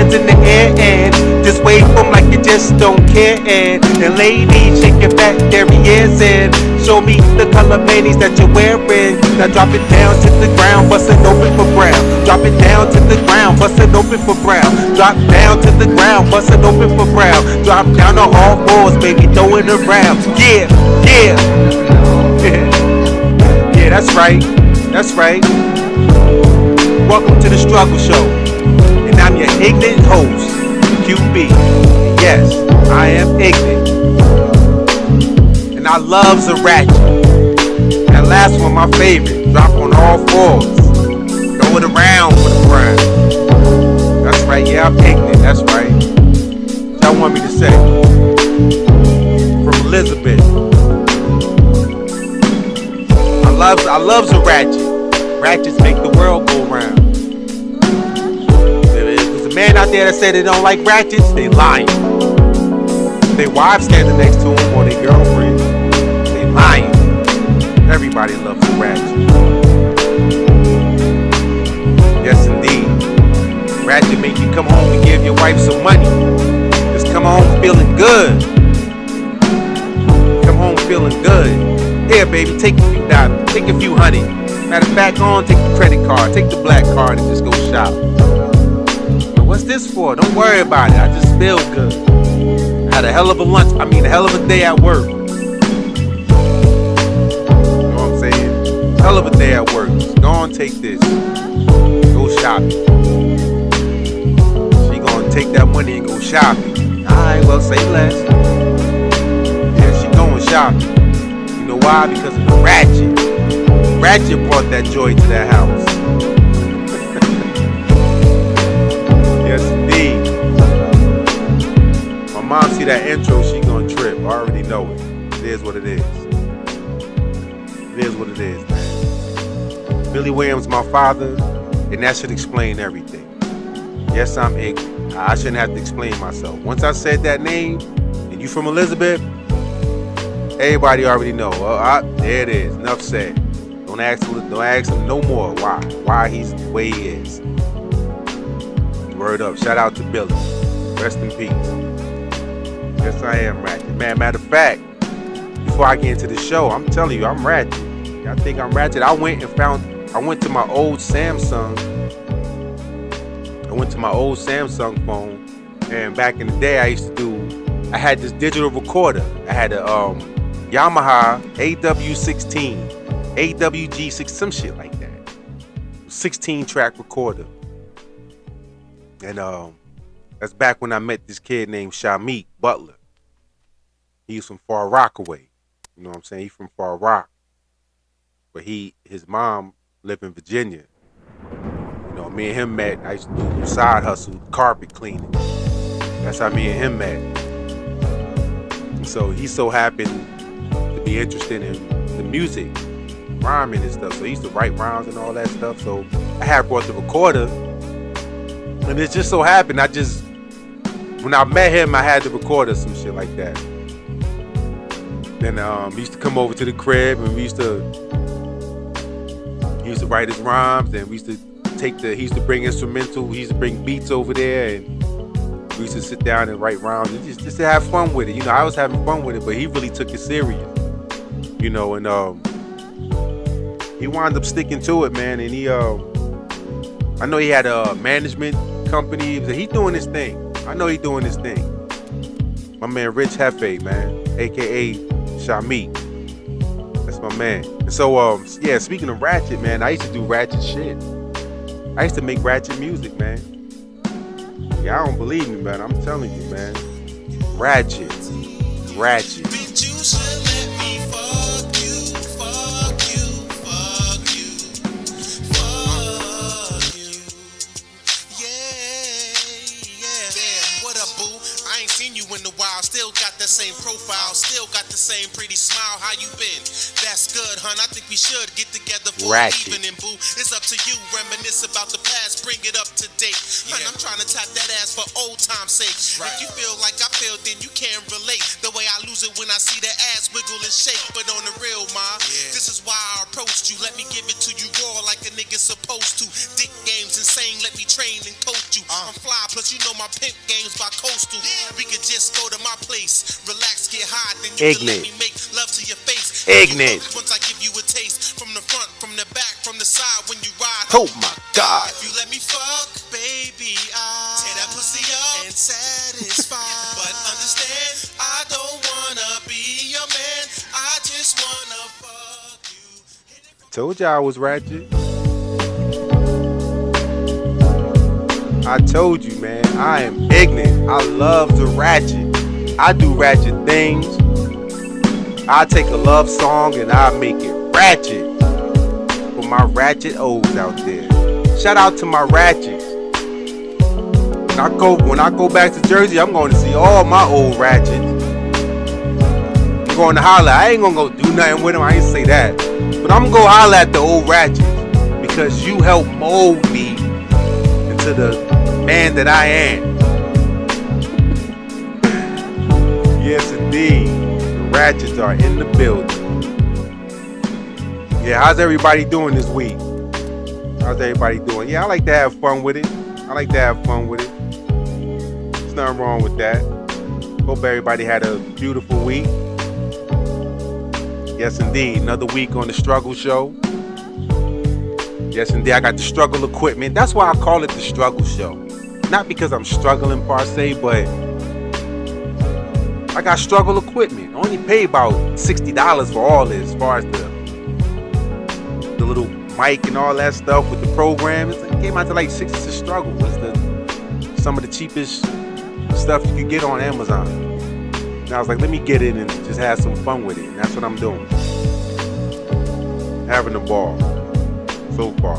hands in the air and just wave them like you just don't care. And ladies, shake your fat derrieres and show me the color panties that you're wearing. Now drop it down to the ground, bust it open for brown. Drop it down to the ground, bust it open for brown. Drop down to the ground, bust it open for brown. Drop down to all fours, baby, throw it around. Yeah, yeah. Yeah, that's right. That's right. Welcome to the Struggle Show. And I'm your ignorant host, QB. Yes, I am ignorant. And I love the ratchet. That last one, my favorite. Drop on all fours. Throw it around for the brown. That's right, yeah, I'm ignorant. That's right. What y'all want me to say? From Elizabeth. I love the ratchet. Ratchets make the world go round. If there's a man out there that say they don't like ratchets, they lying. Their wives standing next to them or their girlfriend, they lying. Everybody loves a ratchet. Yes, indeed. Ratchet make you come home and give your wife some money. Just come home feeling good. Come home feeling good. Here, baby, take a few dollars, take a few honey. Matter of fact, go on, take the credit card, take the black card, and just go shop. But what's this for? Don't worry about it. I just feel good. I had a hell of a a hell of a day at work. You know what I'm saying? Hell of a day at work. Just go on, take this. Go shopping. She gonna take that money and go shopping. Alright, well, say less. Yeah, she going shopping. You know why? Because of the ratchet. Ratchet brought that joy to that house. Yes, indeed. My mom see that intro, she gonna trip. I already know it. It is what it is. It is what it is, man. Billy Williams, my father, and that should explain everything. Yes, I'm ignorant. I shouldn't have to explain myself. Once I said that name, and you from Elizabeth, everybody already know. There it is. Enough said. Don't ask him no more why he's the way he is. Word up. Shout out to Billy. Rest in peace. Yes, I am ratchet. Man, matter of fact, before I get into the show, I'm telling you, I'm ratchet. Y'all think I'm ratchet? I went to my old Samsung. Phone, and back in the day, I had this digital recorder. I had a Yamaha AW16, AWG6, some shit like that. 16 track recorder. And that's back when I met this kid named Shamik Butler. He's from Far Rockaway. You know what I'm saying? He's from Far Rock. But his mom lived in Virginia. You know, me and him met. I used to do side hustle, carpet cleaning. That's how me and him met. And so he so happened to be interested in the music, rhyming and stuff. So he used to write rhymes and all that stuff. So I had brought the recorder. And it just so happened, when I met him, I had the recorder, some shit like that. Then he used to come over to the crib and he used to write his rhymes, and he used to bring instrumental, he used to bring beats over there, and we used to sit down and write rhymes and just to have fun with it. You know, I was having fun with it, but he really took it serious. You know, and he wound up sticking to it, man. And I know he had a management company. He doing his thing. I know he doing his thing. My man Rich Hefe, man, aka Shamik. That's my man. And so yeah, speaking of ratchet, man, I used to do ratchet shit. I used to make ratchet music, man. Y'all don't believe me, man. I'm telling you, man. Ratchet. Bitch, you should let me fuck you. Yeah. Damn, what up, boo? I ain't seen you in a while. Still got that same profile. Still got the same pretty smile. How you been? That's good, hun. I think we should get together for an evening, boo. It's up to you. Reminisce about the past. Bring it up to date. Hun, I'm trying to tap that ass for old time's sake. Right. If you feel like I feel, then you can't relate. The way I lose it when I see that ass wiggle and shake. But on the real, ma, this is why I approached you. Let me give it to you raw like a nigga supposed to. Dick games insane. Let me train and coach you. I'm fly, plus you know my pimp game's by coastal. We could just go to my place, relax, get high, then you can let me make love to your face. Ignorant. Once I give you a taste, from the front, from the back, from the side, when you ride. Oh my God. If you let me fuck, baby, I'll tear that pussy up and satisfy. But understand, I don't wanna be your man, I just wanna fuck you. Told y'all I was ratchet. I told you, man, I am ignorant. I love the ratchet. I do ratchet things. I take a love song and I make it ratchet for my ratchet O's out there. Shout out to my ratchets. When I go back to Jersey, I'm going to see all my old ratchets. I'm going to holler. I ain't gonna go do nothing with them. I ain't say that, but I'm gonna go holler at the old ratchets because you helped mold me into the man that I am. Yes, indeed. The ratchets are in the building. Yeah, how's everybody doing this week? How's everybody doing? Yeah, I like to have fun with it. There's nothing wrong with that. Hope everybody had a beautiful week. Yes, indeed. Another week on the Struggle Show. Yes, indeed. I got the struggle equipment. That's why I call it the Struggle Show. Not because I'm struggling per se, but I got struggle equipment. I only pay about $60 for all this, as far as the little mic and all that stuff with the program. It came out to like $60 to struggle. It's some of the cheapest stuff you can get on Amazon. And I was like, let me get in and just have some fun with it. And that's what I'm doing. Having a ball so far.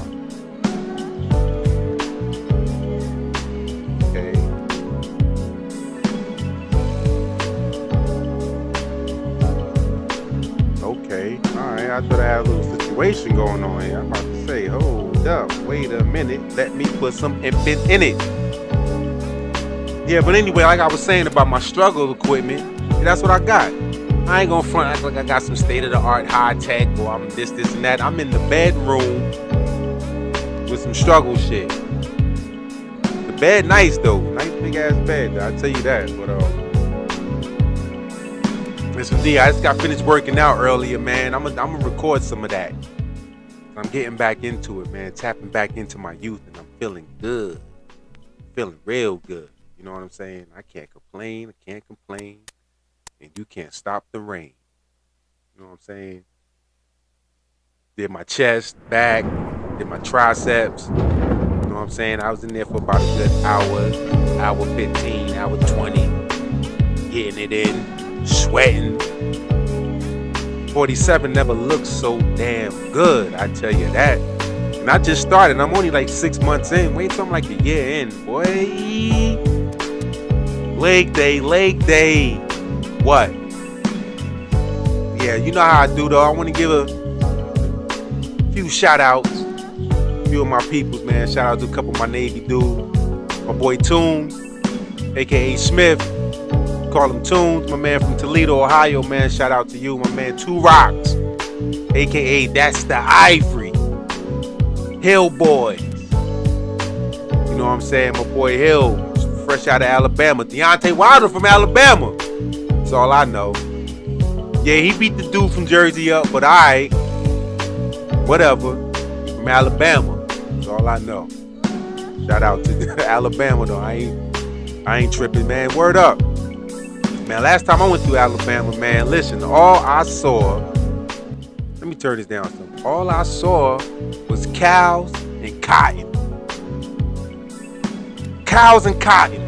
Okay. Alright, I thought I had a little situation going on here. I'm about to say, hold up, wait a minute. Let me put some infant in it. Yeah, but anyway, like I was saying about my struggle equipment, that's what I got. I ain't gonna front act like I got some state-of-the-art high-tech or I'm this, and that. I'm in the bedroom with some struggle shit. The bed nice though. Nice big-ass bed, I'll tell you that. But listen, D, I just got finished working out earlier, man. I'm gonna record some of that. I'm getting back into it, man. Tapping back into my youth, and I'm feeling good. Feeling real good. You know what I'm saying? I can't complain. And you can't stop the rain. You know what I'm saying? Did my chest, back, did my triceps. You know what I'm saying? I was in there for about a good hour 15, hour 20. Getting it in, sweating. 47 never looked so damn good, I tell you that. And I just started. I'm only like 6 months in. Wait till I'm like a year in, boy. Leg day. What? Yeah, you know how I do though. I want to give a few shout outs. A few of my peoples, man. Shout out to a couple of my Navy dudes. My boy Tunes, aka Smith. Call him Tunes. My man from Toledo, Ohio, man. Shout out to you. My man Two Rocks, aka That's the Ivory. Hill Boys. You know what I'm saying? My boy Hill, fresh out of Alabama. Deontay Wilder from Alabama. That's all I know. Yeah, he beat the dude from Jersey up, but alright. Whatever. From Alabama. That's all I know. Shout out to Alabama though. I ain't tripping, man. Word up. Man, last time I went through Alabama, man, listen, all I saw, let me turn this down some. All I saw was cows and cotton. Cows and cotton.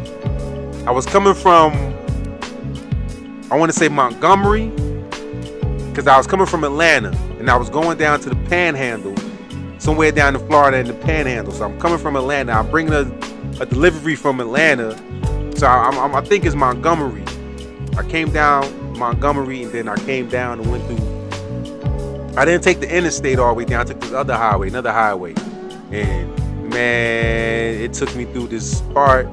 I was coming from, I want to say Montgomery, because I was coming from Atlanta, and I was going down to the Panhandle, somewhere down in Florida in the Panhandle. So I'm coming from Atlanta. I'm bringing a delivery from Atlanta. So I think it's Montgomery. I came down Montgomery, and then I came down and went through. I didn't take the interstate all the way down. I took this other highway, another highway. And man, it took me through this part,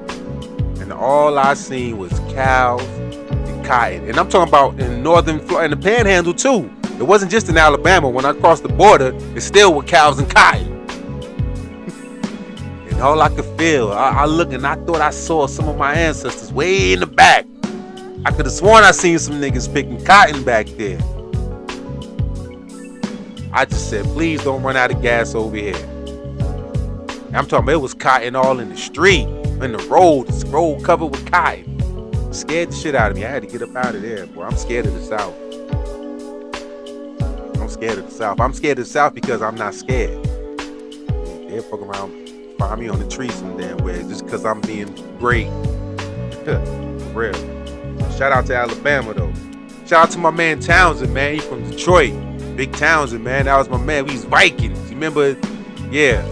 and all I seen was cows and cotton. And I'm talking about in northern Florida, in the Panhandle too. It wasn't just in Alabama. When I crossed the border, it still was cows and cotton. And And all I could feel, I look and I thought I saw some of my ancestors way in the back. I could have sworn I seen some niggas picking cotton back there. I just said, please don't run out of gas over here. And I'm talking about it was cotton all in the street, in the road. This road covered with cotton. Scared the shit out of me. I had to get up out of there, boy. I'm scared of the South. I'm scared of the South. I'm scared of the South because I'm not scared. They'll fuck around, find me on the tree some damn way just because I'm being great. For real. Shout out to Alabama, though. Shout out to my man Townsend, man. He from Detroit. Big Townsend, man. That was my man. We was Vikings. You remember? Yeah.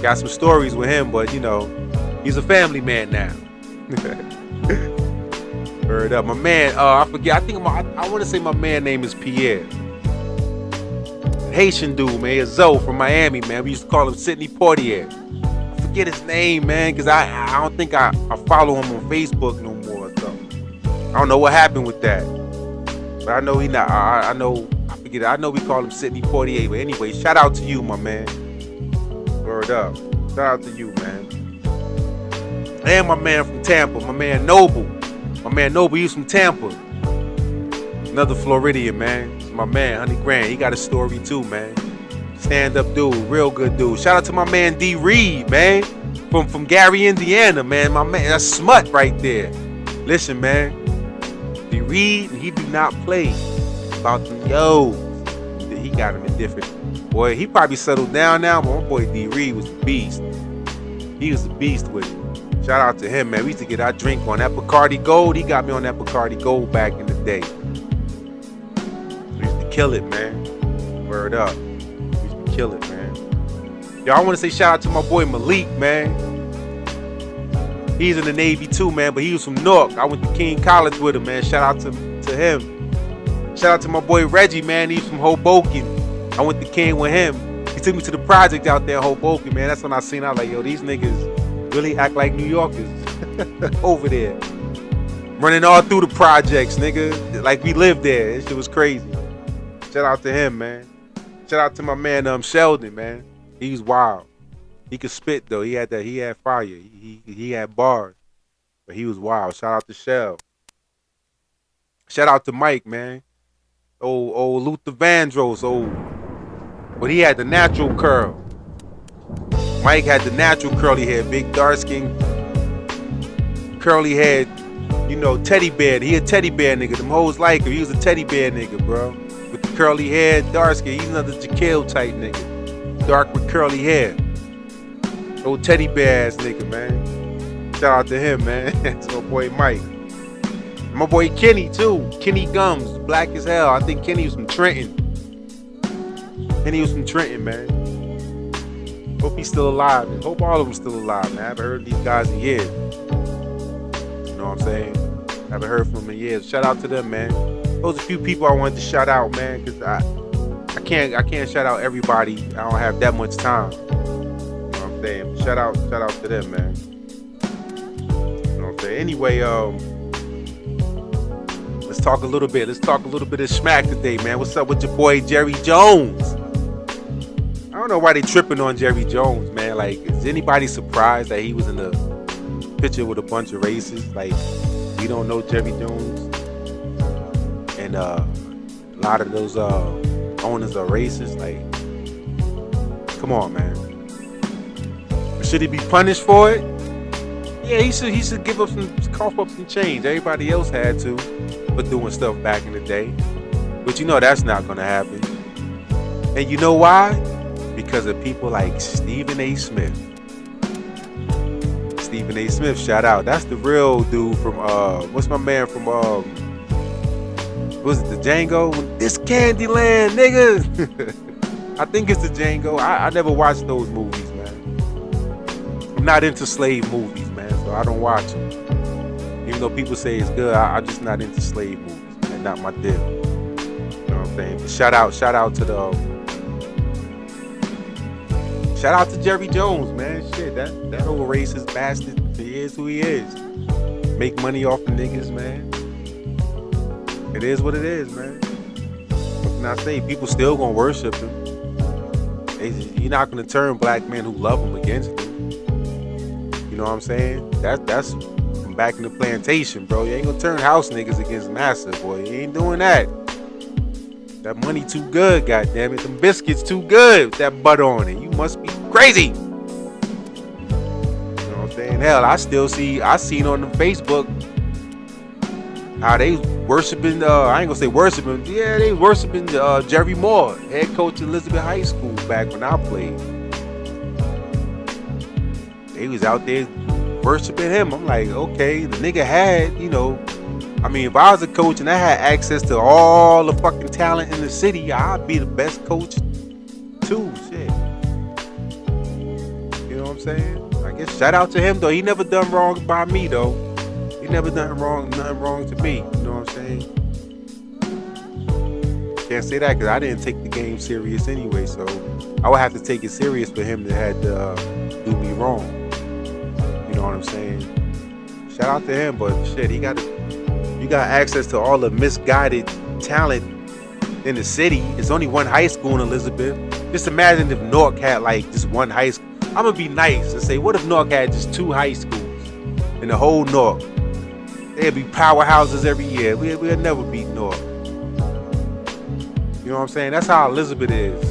Got some stories with him, but, you know, he's a family man now. Heard up. My man, I forget. I want to say my man name is Pierre. Haitian dude, man. Zoe from Miami, man. We used to call him Sidney Portier. I forget his name, man, because I don't think I follow him on Facebook no more. So I don't know what happened with that. But I know he not. I know we call him Sidney Portier. But anyway, shout out to you, my man. Word up. Shout out to you, man. And my man from Tampa, my man Noble. My man Noble, he's from Tampa. Another Floridian, man. It's my man, Honey Grant. He got a story too, man. Stand-up dude, real good dude. Shout out to my man D. Reed, man. From Gary, Indiana, man. My man, that's smut right there. Listen, man. D. Reed, he do not play about them yo. He got him in different. Boy, he probably settled down now, but my boy D. Reed was the beast. He was the beast with it. Shout out to him, man. We used to get our drink on that Bacardi Gold. He got me on that Bacardi Gold back in the day. We used to kill it, man. Word up. We used to kill it, man. Yo, I want to say shout out to my boy Malik, man. He's in the Navy too, man, but he was from Newark. I went to King College with him, man. Shout out to him. Shout out to my boy Reggie, man. He's from Hoboken. I went to King with him. He took me to the project out there in Hoboken, man. That's when I seen, I was like, yo, these niggas really act like New Yorkers over there. Running all through the projects, nigga. Like we lived there. This shit was crazy. Shout out to him, man. Shout out to my man Sheldon, man. He was wild. He could spit though. He had fire. He had bars. But he was wild. Shout out to Shell. Shout out to Mike, man. Old Luther Vandross, but he had the natural curl. Mike had the natural curly hair, big dark skin, curly head, you know, teddy bear. He a teddy bear nigga. Them hoes like him. He was a teddy bear nigga, bro. With the curly hair, dark skin. He's another Jaquil type nigga. Dark with curly hair. Old teddy bear ass nigga, man. Shout out to him, man. That's my boy Mike. My boy Kenny too. Kenny Gums, black as hell. I think Kenny was from Trenton. Man. Hope he's still alive. Hope all of them still alive, man. I haven't heard these guys in years. You know what I'm saying? I haven't heard from them in years. Shout out to them, man. Those are a few people I wanted to shout out, man, because I can't shout out everybody. I don't have that much time. You know what I'm saying? Shout out to them, man. You know what I'm saying? Anyway, let's talk a little bit of smack today, man. What's up with your boy Jerry Jones? I don't know why they tripping on Jerry Jones, man. Like, is anybody surprised that he was in the picture with a bunch of racists? Like, we don't know Jerry Jones, and a lot of those owners are racist. Like, come on, man. Should he be punished for it? Yeah, he should give up cough up some change. Everybody else had to for doing stuff back in the day, but you know that's not gonna happen. And you know why? Because of people like Stephen A. Smith. Stephen A. Smith, shout out. That's the real dude from what's my man from was it the Django? This Candyland, nigga. I think it's the Django. I never watched those movies, man. I'm not into slave movies, man, so I don't watch them. Even though people say it's good, I'm just not into slave movies, man. Not my deal. You know what I'm saying? But shout out to Jerry Jones, man. Shit, that old racist bastard, he is who he is. Make money off the niggas, man. It is what it is, man. What can I say? People still gonna worship him. You're not gonna turn black men who love him against him. know what I'm saying? That's from back in the plantation, bro. You ain't gonna turn house niggas against massa, boy. You ain't doing that. That money too good, goddammit. Them biscuits too good with that butter on it. You must be crazy. You know what I'm saying? Hell, I seen on the Facebook how they worshiping, I ain't gonna say worshiping, yeah, they worshiping Jerry Moore, head coach of Elizabeth High School back when I played. They was out there worshiping him. I'm like, okay, the nigga had, you know, I mean, if I was a coach and I had access to all the fucking talent in the city, I'd be the best coach too, shit. You know what I'm saying? I guess shout out to him though. He never done wrong by me though. He never done nothing wrong to me. You know what I'm saying? Can't say that because I didn't take the game serious anyway. So I would have to take it serious for him to have to do me wrong. You know what I'm saying? Shout out to him, but shit, you got access to all the misguided talent in the city. There's only one high school in Elizabeth. Just imagine if Newark had like just one high school. I'm gonna be nice and say, what if Newark had just 2 high schools in the whole Newark? There'd be powerhouses every year. We'll never beat Newark. You know what I'm saying? That's how Elizabeth is.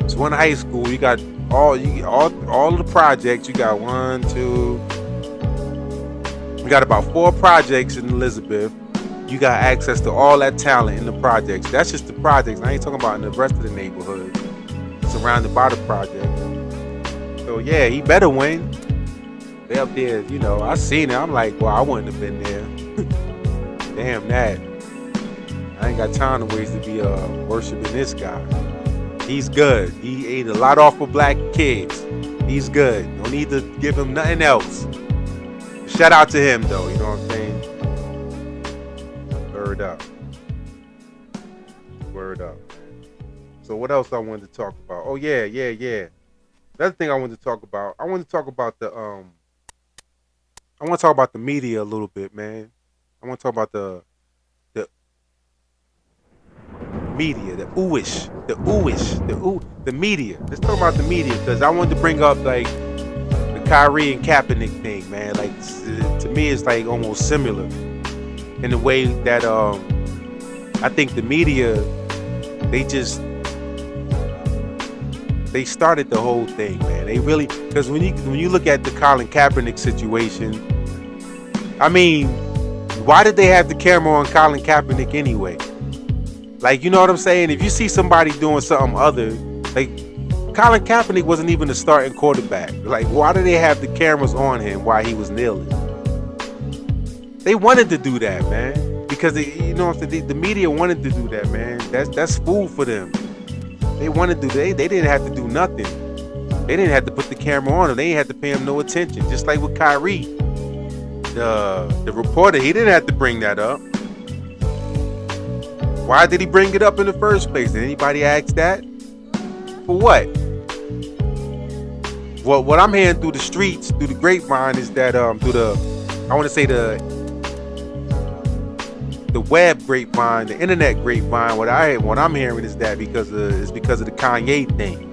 It's one high school. You got all of the projects. You got 1, 2. We got about 4 projects in Elizabeth. You got access to all that talent in the projects. That's just the projects. I ain't talking about in the rest of the neighborhood surrounded by the project. So yeah, he better win. They up there, you know, I seen it. I'm like, well, I wouldn't have been there. Damn that. I ain't got time to waste to be worshiping this guy. He's good. He ate a lot off of black kids. He's good. Don't need to give him nothing else. Shout out to him though, you know what I'm saying? Word up. Word up. So what else I wanted to talk about? Oh yeah. Another thing I wanted to talk about. I want to talk about the media a little bit, man. I want to talk about the media, the media. Let's talk about the media because I wanted to bring up like the Kyrie and Kaepernick thing, man. Like to me, it's like almost similar in the way that I think the media they started the whole thing, man. They really, because when you look at the Colin Kaepernick situation, I mean, why did they have the camera on Colin Kaepernick anyway? Like, you know what I'm saying? If you see somebody doing something other, like Colin Kaepernick wasn't even the starting quarterback. Like, why did they have the cameras on him while he was kneeling? They wanted to do that, man, because the media wanted to do that, man. That's food for them. They wanted to do. They didn't have to do nothing. They didn't have to put the camera on him. They didn't have to pay him no attention. Just like with Kyrie, the reporter, he didn't have to bring that up. Why did he bring it up in the first place? Did anybody ask that? For what? What I'm hearing through the streets, through the grapevine, is that the web grapevine, the internet grapevine. What I'm hearing is that because of the Kanye thing.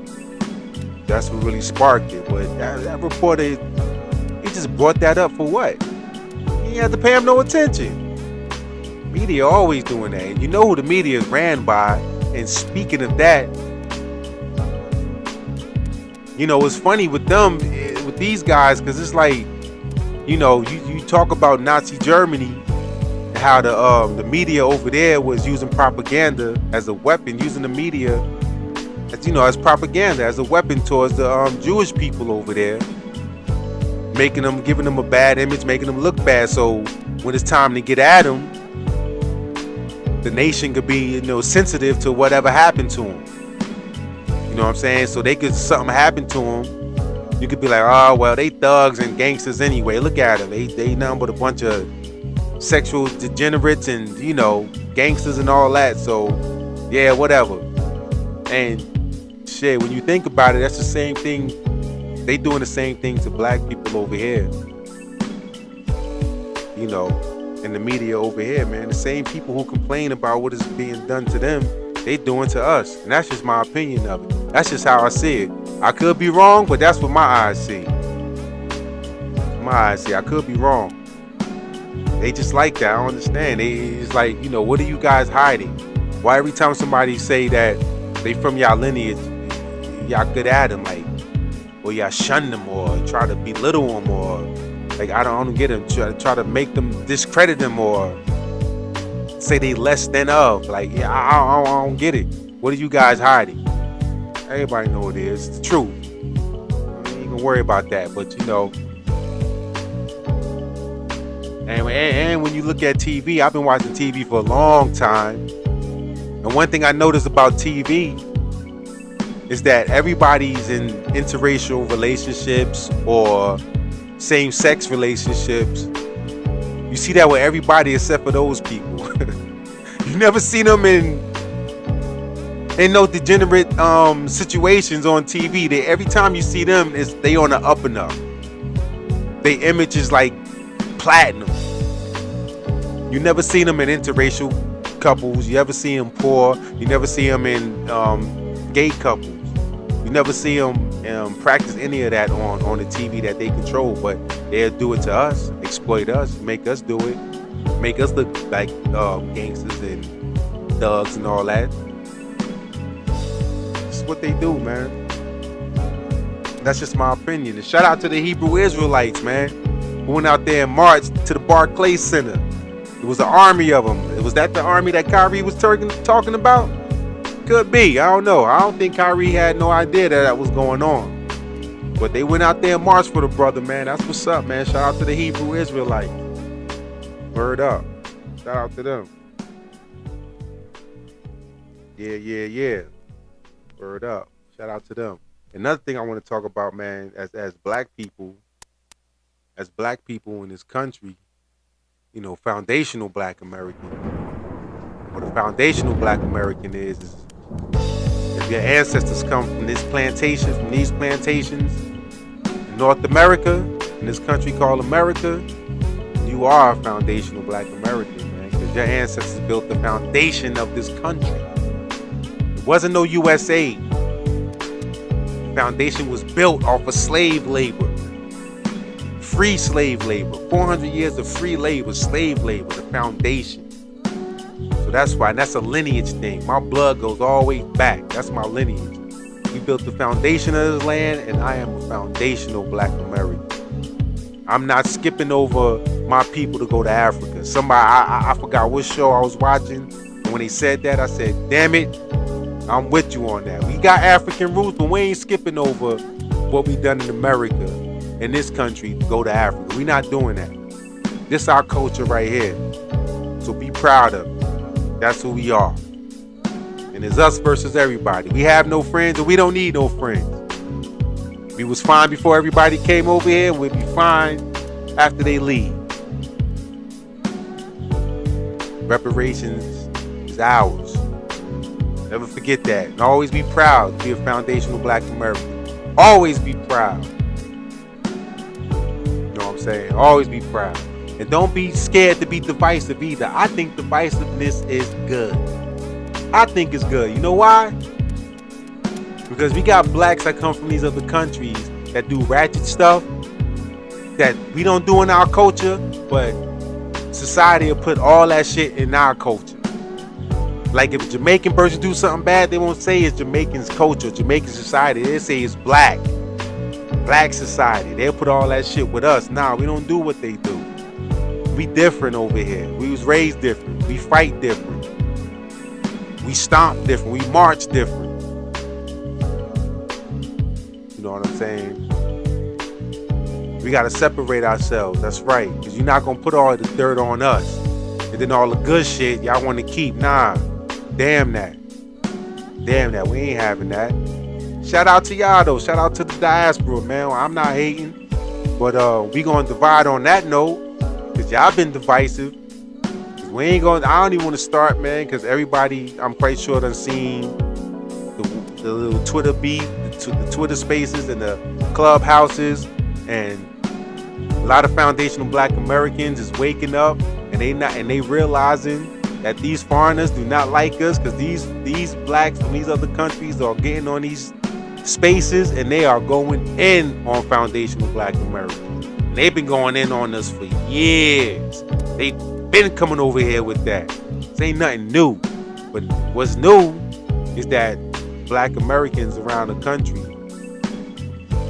That's what really sparked it. But that reporter, he just brought that up for what? He had to pay him no attention. Media always doing that. And you know who the media is ran by. And speaking of that, you know, it's funny with them, with these guys, because it's like, you know, you talk about Nazi Germany, how the media over there was using propaganda as a weapon, using the media as, you know, as propaganda, as a weapon towards the Jewish people over there, giving them a bad image, making them look bad. So when it's time to get at them, the nation could be, you know, sensitive to whatever happened to them. You know what I'm saying? So something happened to them, you could be like, oh well, they thugs and gangsters anyway. Look at them. They nothing but a bunch of sexual degenerates and, you know, gangsters and all that. So yeah, whatever. And shit, when you think about it, that's the same thing. They doing the same thing to black people over here. You know, in the media over here, man. The same people who complain about what is being done to them, they doing to us. And that's just my opinion of it. That's just how I see it. I could be wrong, but that's what my eyes see. Yamaha. See, I could be wrong. They just like that. I don't understand. It's like, you know, what are you guys hiding? Why every time somebody say that they from y'all lineage, y'all good at them, like, or y'all shun them or try to belittle them or like I don't get them. Try to make them discredit them or say they less than of. Like, yeah, I don't get it. What are you guys hiding? Everybody know it is. It's the truth. I ain't gonna worry about that. But you know, and when you look at TV, I've been watching TV for a long time. And one thing I noticed about TV is that everybody's in interracial relationships or same-sex relationships. You see that with everybody except for those people. You never seen them in no degenerate situations on TV. Every time you see them, they on the up and up. Their image is like platinum. You never seen them in interracial couples. You never see them poor. You never see them in gay couples. You never see them practice any of that on the TV that they control. But they'll do it to us, exploit us, make us do it, make us look like gangsters and thugs and all that. That's what they do, man. That's just my opinion. And shout out to the Hebrew Israelites, man, who went out there and marched to the Barclays Center. It was an army of them. Was that the army that Kyrie was talking about? Could be. I don't know. I don't think Kyrie had no idea that was going on. But they went out there and marched for the brother, man. That's what's up, man. Shout out to the Hebrew Israelites. Word up. Shout out to them. Yeah. Word up. Shout out to them. Another thing I want to talk about, man, as black people in this country, you know, foundational black American. What a foundational black American is if your ancestors come from these plantations in North America, in this country called America, you are a foundational black American, man, because your ancestors built the foundation of this country. It wasn't no USA. The foundation was built off of slave labor. Free slave labor, 400 years of free labor, slave labor, the foundation. So that's why, and that's a lineage thing. My blood goes all the way back. That's my lineage. We built the foundation of this land, and I am a foundational black American. I'm not skipping over my people to go to Africa. I forgot what show I was watching, and when they said that, I said, damn it, I'm with you on that. We got African roots, but we ain't skipping over what we done in America, in this country, to go to Africa. We not doing that. This our culture right here. So be proud of it. That's who we are. And it's us versus everybody. We have no friends and we don't need no friends. We was fine before everybody came over here, and we'll be fine after they leave. Reparations is ours. Never forget that. And always be proud to be a foundational black American. Always be proud. You know what I'm saying? Always be proud. And don't be scared to be divisive either. I think divisiveness is good. I think it's good. You know why? Because we got blacks that come from these other countries that do ratchet stuff that we don't do in our culture, but society will put all that shit in our culture. Like if a Jamaican person do something bad, they won't say it's Jamaican's culture, Jamaican society. They'll say it's black society. They'll put all that shit with us. Nah, we don't do what they do. We different over here. We was raised different. We fight different. We stomp different. We march different. You know what I'm saying? We got to separate ourselves. That's right. Because you're not going to put all the dirt on us. And then all the good shit y'all want to keep. Nah. Damn that. Damn that. We ain't having that. Shout out to y'all, though. Shout out to the diaspora, man. I'm not hating. But we going to divide on that note. Because y'all been divisive. We ain't going. I don't even want to start, man, because everybody, I'm quite sure, done seen the little Twitter beat, the Twitter spaces and the clubhouses, and a lot of foundational black Americans is waking up and they realizing that these foreigners do not like us, because these blacks from these other countries are getting on these spaces and they are going in on foundational black Americans. And they've been going in on us for years. They've been coming over here with that. This ain't nothing new. But what's new is that black Americans around the country,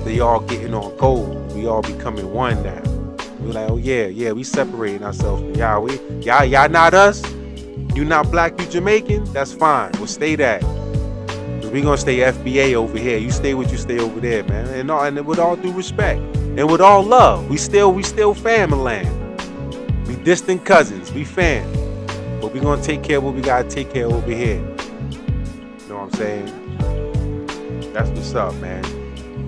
they all getting on code. We all becoming one now. We're like, oh yeah, we separating ourselves from y'all. Y'all not us. You not black, you Jamaican. That's fine. We'll stay that. Cause we gonna stay FBA over here. You stay what you stay over there, man. And with all due respect and with all love, we still family land. We distant cousins. We fam. But we gonna take care of what we gotta take care of over here. You know what I'm saying? That's what's up, man.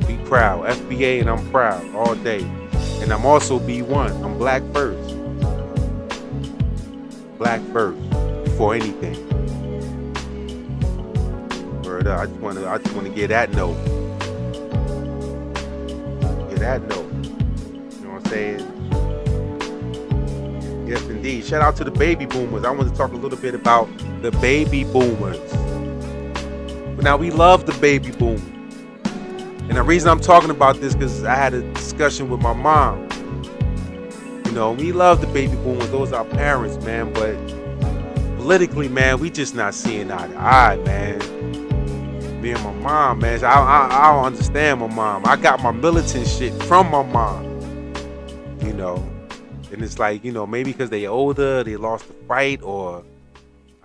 Be proud. FBA and I'm proud all day. And I'm also B1. I'm black first. Black first. Before anything. Word up. I just wanna get that note. Get that note. You know what I'm saying? Yes indeed. Shout out to the baby boomers. I want to talk a little bit about the baby boomers. Now we love the baby boom. And the reason I'm talking about this because I had a discussion with my mom. You know, we love the baby boomers. Those are our parents, man. But politically, man, we just not seeing eye to eye, man. Me and my mom, man. I don't understand my mom. I got my militant shit from my mom. You know. And it's like, you know, maybe because they older, they lost the fight, or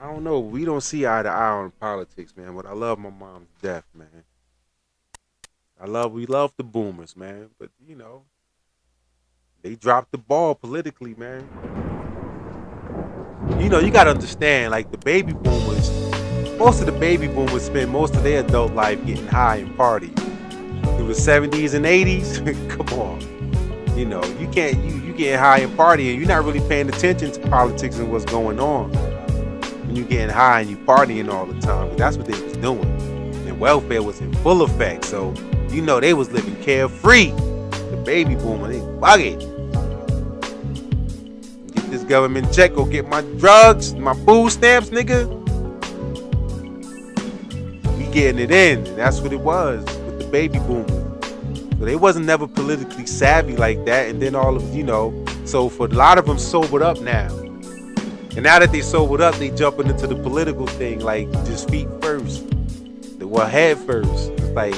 I don't know. We don't see eye to eye on politics, man. But I love my mom to death, man. We love the boomers, man. But, you know, they dropped the ball politically, man. You know, you got to understand, like, the baby boomers, most of the baby boomers spend most of their adult life getting high and partying. Through the 70s and 80s, come on. You know, you can't, you getting high and partying, you're not really paying attention to politics and what's going on. When you getting high and you partying all the time, but that's what they was doing. And welfare was in full effect, so you know they was living carefree. The baby boomer, they bugging. Get this government check, go get my drugs, my food stamps, nigga. We getting it in, and that's what it was with the baby boomers. So they wasn't never politically savvy like that, and then all of, you know, so for a lot of them sobered up now. And now that they sobered up, they jumping into the political thing, like just feet first. Well, head first. It's like,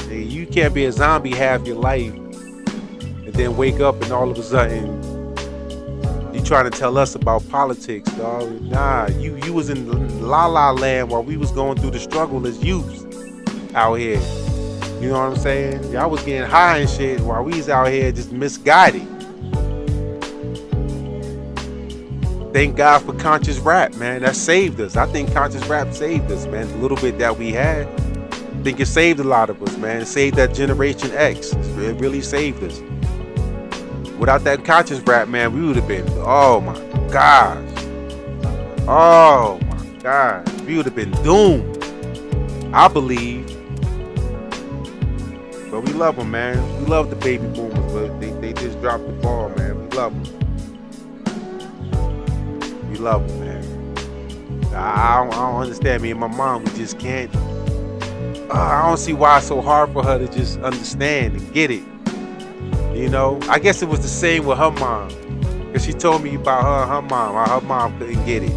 you can't be a zombie half your life and then wake up and all of a sudden you trying to tell us about politics, dog. Nah, you was in la la land while we was going through the struggle as youths out here. You know what I'm saying? Y'all was getting high and shit while we was out here just misguided. Thank God for conscious rap, man. That saved us. I think conscious rap saved us, man. The little bit that we had, I think it saved a lot of us, man. It saved that Generation X. It really saved us. Without that conscious rap, man, we would have been, oh my gosh. Oh my gosh. We would have been doomed. I believe. But we love them, man. We love the baby boomers, but they just dropped the ball, man. We love them. We love them, man. I don't understand. Me and my mom, we just can't. I don't see why it's so hard for her to just understand and get it. You know, I guess it was the same with her mom, because she told me about her and her mom. How her mom couldn't get it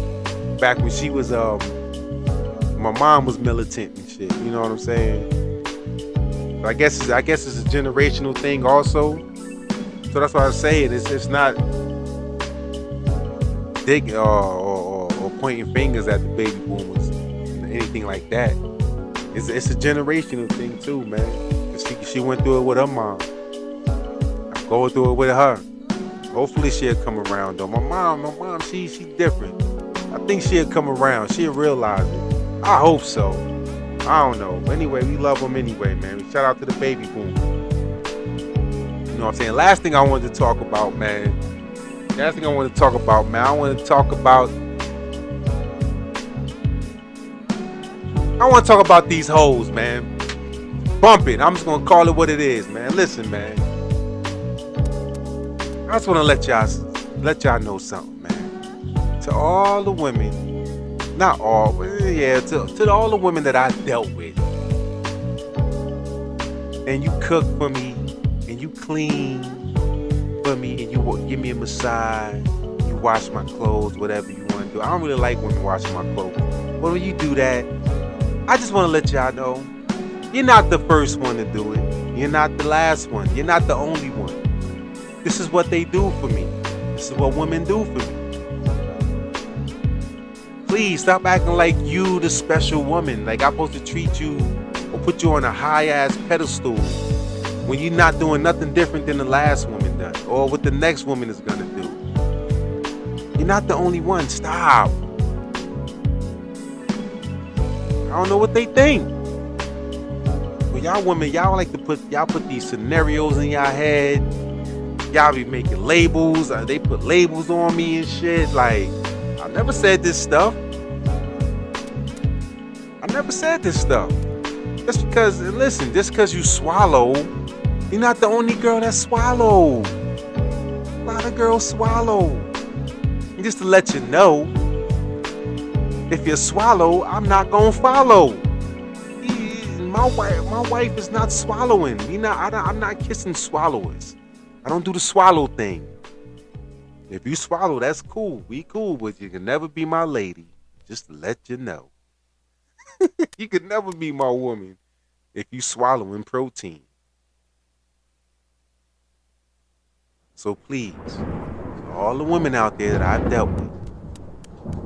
back when she was my mom was militant and shit. You know what I'm saying? So I guess it's a generational thing also. So that's what I'm saying. It's not digging or pointing fingers at the baby boomers, anything like that. It's a generational thing too, man. She went through it with her mom. I'm going through it with her. Hopefully she'll come around though. My mom, she different. I think she'll come around. She'll realize it. I hope so. I don't know. Anyway, we love them anyway, man. Shout out to the baby boom. You know what I'm saying? Last thing I wanted to talk about, man. I want to talk about these hoes, man. Bump it. I'm just going to call it what it is, man. Listen, man. I just want to let y'all know something, man. To all the women, not all, but yeah, to all the women that I dealt with. And you cook for me, and you clean, for me and you give me a massage, you wash my clothes, whatever you want to do. I don't really like women washing my clothes. But when you do that, I just want to let y'all know, you're not the first one to do it. You're not the last one. You're not the only one. This is what they do for me. This is what women do for me. Please stop acting like you the special woman. Like I'm supposed to treat you or put you on a high-ass pedestal when you're not doing nothing different than the last woman done or what the next woman is going to do. You're not the only one. Stop. I don't know what they think. But y'all women, y'all like to put these scenarios in y'all head. Y'all be making labels. They put labels on me and shit. Like, I never said this stuff. Just because you swallow, you're not the only girl that swallow. A lot of girls swallow. And just to let you know, if you swallow, I'm not gonna follow. My wife is not swallowing. I'm not kissing swallowers. I don't do the swallow thing. If you swallow, that's cool. We cool, but you can never be my lady. Just to let you know. You could never be my woman if you swallowing protein. So please, all the women out there that I've dealt with,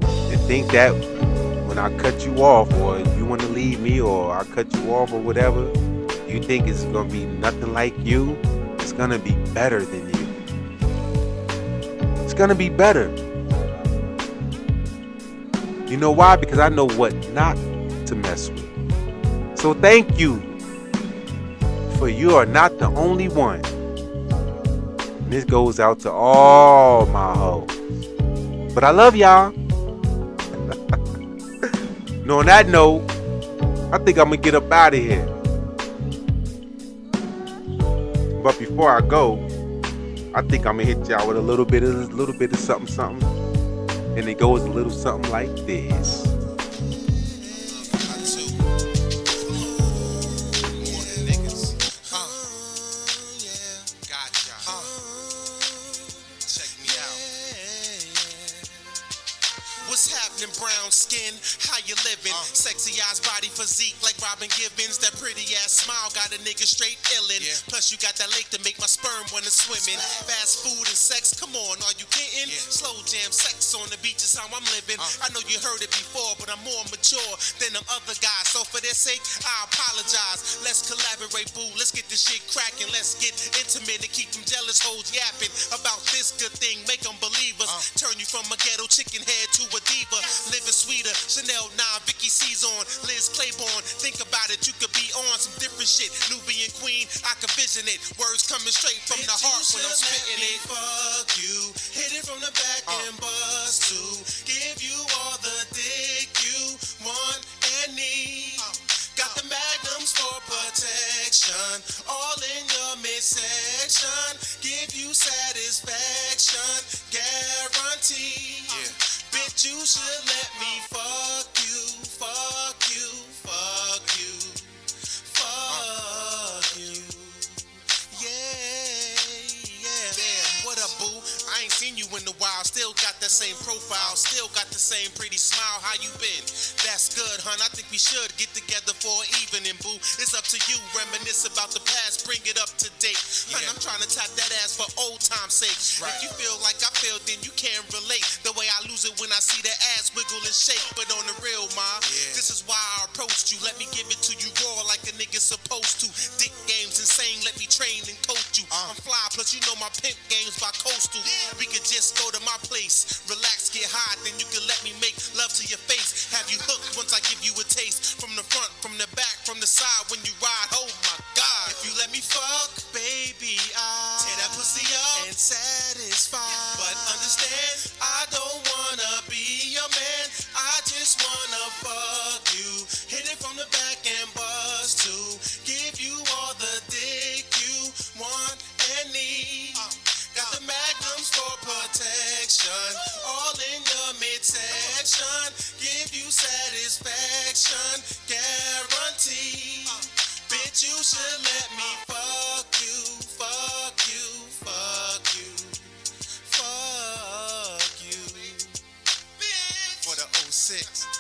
that think that when I cut you off or you want to leave me or I cut you off or whatever, you think it's going to be nothing like you, it's going to be better than you. It's going to be better. You know why? Because I know what not to mess with. So thank you, for you are not the only one. And this goes out to all my hoes. But I love y'all. No, on that note, I think I'm gonna get up out of here. But before I go, I think I'm gonna hit y'all with a little bit of something, and it goes a little something like this. What's happening, brown skin? How you living? Sexy eyes, body physique like Robin Givens. That pretty ass smile got a nigga straight illin'. Plus you got that lake to make my sperm wanna swimmin'. Fast food and sex, come on, are you kidding? Slow jam sex on the beach is how I'm living. I know you heard it before, but I'm more mature than them other guys. So for their sake, I apologize. Let's collaborate, boo. Let's get this shit cracking. Let's get intimate and keep them jealous hoes yapping about this good thing. Make them believe us. Turn you from a ghetto chicken head to a diva, living sweeter. Chanel 9, Vicky C's on, Liz Claiborne. Think about it, you could be on some different shit. Nubian queen, I could vision it. Words coming straight from the heart when I'm spitting it. Fuck you, hit it from the back and bust too. Give you all the dick you want and need. Got the magnums for protection, all in your midsection. Give you satisfaction, guaranteed. Bitch, you should let me fuck you, fuck you, fuck you, fuck you. Yeah. Damn, what up, boo? I ain't seen you in a while. Still got that same profile, still got the same pretty smile. How you been? That's good, hun. I think we should get together for an evening, boo. It's up to you. Reminisce about the past, bring it up to date. Hun, I'm trying to tap that ass for old time's sake. If you feel like I feel, then you can't relate. The way I lose it when I see that ass wiggle and shake. But on the real, ma, this is why I approached you. Let me give it to you raw like a nigga supposed to. Dick game's insane, let me train and coach you. I'm fly, plus you know my pimp game's by coastal. We could just go to my place, relax, get high, then you can let me make love to your face. Have you hooked once I give you a taste? From the front, from the back, from the side when you ride, oh my God. If you let me fuck, baby, I'll tear that pussy up and satisfy. But understand, I don't wanna be your man, I just wanna fuck you. Hit it from the back and bust too. Give you all the dick you want and need. Got the magnums for protection, all in your midsection. Give you satisfaction, guaranteed. Bitch, you should let me fuck you, fuck you, fuck you. 6.